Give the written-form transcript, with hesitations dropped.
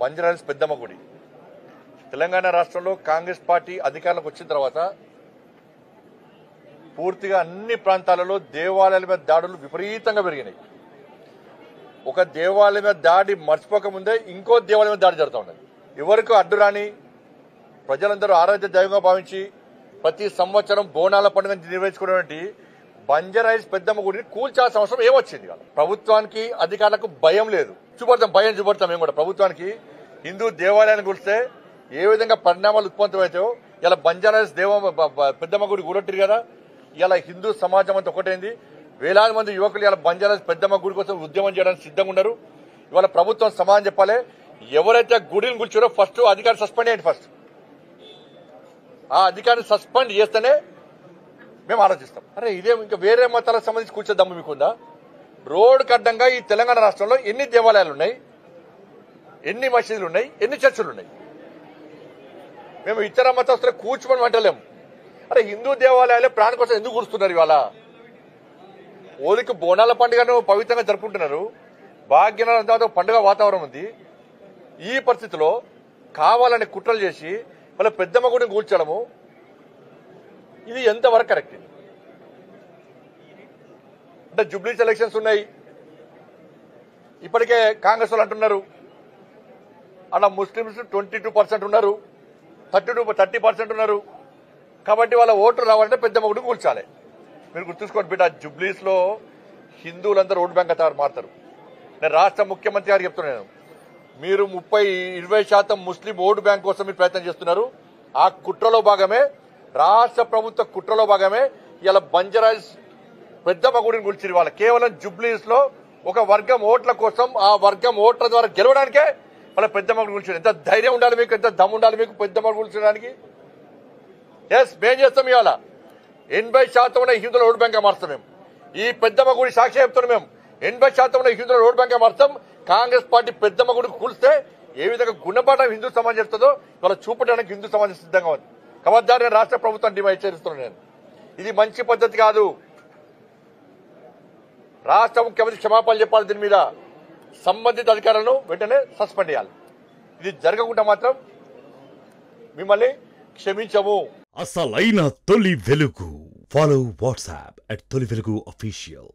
బంజారాహిల్స్ పెద్దమ్మ గుడి తెలంగాణ రాష్ట్రంలో కాంగ్రెస్ పార్టీ అధికారంలోకి వచ్చిన తర్వాత పూర్తిగా అన్ని ప్రాంతాలలో దేవాలయాల మీద దాడులు విపరీతంగా పెరిగినాయి. ఒక దేవాలయం మీద దాడి మర్చిపోకముందే ఇంకో దేవాలయం మీద దాడి జరుగుతూ ఉన్నది. ఎవరికి అడ్డురాని ప్రజలందరూ ఆరాధ్య దైవంగా భావించి ప్రతి సంవత్సరం బోనాల పండుగ నిర్వహించుకునేటువంటి బంజారాహిల్స్ పెద్దమ్మ గుడిని కూల్చాల్సిన అవసరం ఏమొచ్చింది? ప్రభుత్వానికి అధికారులకు భయం లేదు. భయం చూపడతాం మేము కూడా. ప్రభుత్వానికి హిందూ దేవాలయాన్ని కూల్స్తే ఏ విధంగా పరిణామాలు ఉత్పన్నమవుతాయో ఇలా బంజారాహిల్స్ పెద్దమ్మ గుడి కూడొట్టిరు కదా. ఇలా హిందూ సమాజం అంతా ఒకటైంది. వేలాది మంది యువకులు ఇలా బంజారాహిల్స్ పెద్దమ్మ గుడి కోసం ఉద్యమం చేయడానికి సిద్ధంగా ఉన్నారు. ఇవాళ ప్రభుత్వం సమాధానం చెప్పాలి. ఎవరైతే గుడిని కూల్చారో ఫస్ట్ అధికారి సస్పెండ్ చేయండి. ఫస్ట్ ఆ అధికారిని సస్పెండ్ చేస్తేనే మేము ఆలోచిస్తాం. అరే ఇదేం ఇంకా వేరే మతాలకు సంబంధించి కూర్చో దమ్ము మీకుందా? రోడ్డుకు అడ్డంగా ఈ తెలంగాణ రాష్ట్రంలో ఎన్ని దేవాలయాలు ఉన్నాయి, ఎన్ని మసీదులు ఉన్నాయి, ఎన్ని చర్చిలు ఉన్నాయి? మేము ఇతర మతస్థులు కూర్చోమని అంటలేము. అరే హిందూ దేవాలయాలే ప్రాణ కోసం ఎందుకు కూర్చున్నారు? ఇవాళ ఓలికి బోనాల పండుగను పవిత్రంగా జరుపుకుంటున్నారు. భాగ్యనగరం పండుగ వాతావరణం ఉంది. ఈ పరిస్థితిలో కావాలని కుట్రలు చేసి వాళ్ళ పెద్దమ్మ గుడిని కూల్చడము ఇది ఎంతవరకు కరెక్ట్? అంటే జూబ్లీస్ ఎలక్షన్స్ ఉన్నాయి. ఇప్పటికే కాంగ్రెస్ వాళ్ళు అంటున్నారు అలా ముస్లింస్ 22% ఉన్నారు, 30% ఉన్నారు. కాబట్టి వాళ్ళ ఓట్లు రావాలంటే పెద్దమ్మ గుడిని కూల్చాలి. మీరు గుర్తుంచుకోండి బిడ్డ, జూబ్లీస్ లో హిందువులందరూ ఓటు బ్యాంక్ మారుతారు. నేను రాష్ట్ర ముఖ్యమంత్రి గారికి చెప్తున్నాను, మీరు 20% ముస్లిం ఓటు బ్యాంక్ కోసం మీరు ప్రయత్నం చేస్తున్నారు. ఆ కుట్రలో భాగమే, రాష్ట్ర ప్రభుత్వ కుట్రలో భాగమే ఇలా బంజారాహిల్స్ పెద్దమ్మ గుడిని కూల్చిరు. వాళ్ళ కేవలం జూబ్లీస్ లో ఒక వర్గం ఓట్ల కోసం, ఆ వర్గం ఓట్ల ద్వారా గెలవడానికే వాళ్ళ పెద్దమ్మ గుడి కూల్చారు. ఎంత ధైర్యం ఉండాలి మీకు, ఎంత దమ్ము ఉండాలి మీకు పెద్దమ్మ గుడి కూల్చడానికి? ఎస్, మేం చేస్తాం. ఇవాళ 80% ఉన్న హిందువుల ఓటు బ్యాంక్ మారుస్తాం. మేము ఈ పెద్దమ్మ గుడి సాక్షి చెప్తున్నాం. మేము 80% ఉన్న హిందువుల ఓటు బ్యాంక్ మారుస్తాం. కాంగ్రెస్ పార్టీ పెద్దమ్మ గుడికి కూల్స్తే ఏ విధంగా గుణపాఠం హిందూ సమాజం చేస్తుందో ఇవాళ చూపడానికి హిందూ సమాజం సిద్ధంగా ఉంది. ఖబర్దార్, నేను రాష్ట్ర ప్రభుత్వం హెచ్చరిస్తున్నాను. నేను ఇది మంచి పద్ధతి కాదు. రాష్ట్ర ముఖ్యమంత్రి క్షమాపణలు చెప్పాలి. దీని మీద సంబంధిత అధికారులను వెంటనే సస్పెండ్ చేయాలి. ఇది జరగకుండా మాత్రం మిమ్మల్ని క్షమించము. అసలైన తొలి వెలుగు. ఫాలో వాట్సాప్ @తొలి వెలుగు official.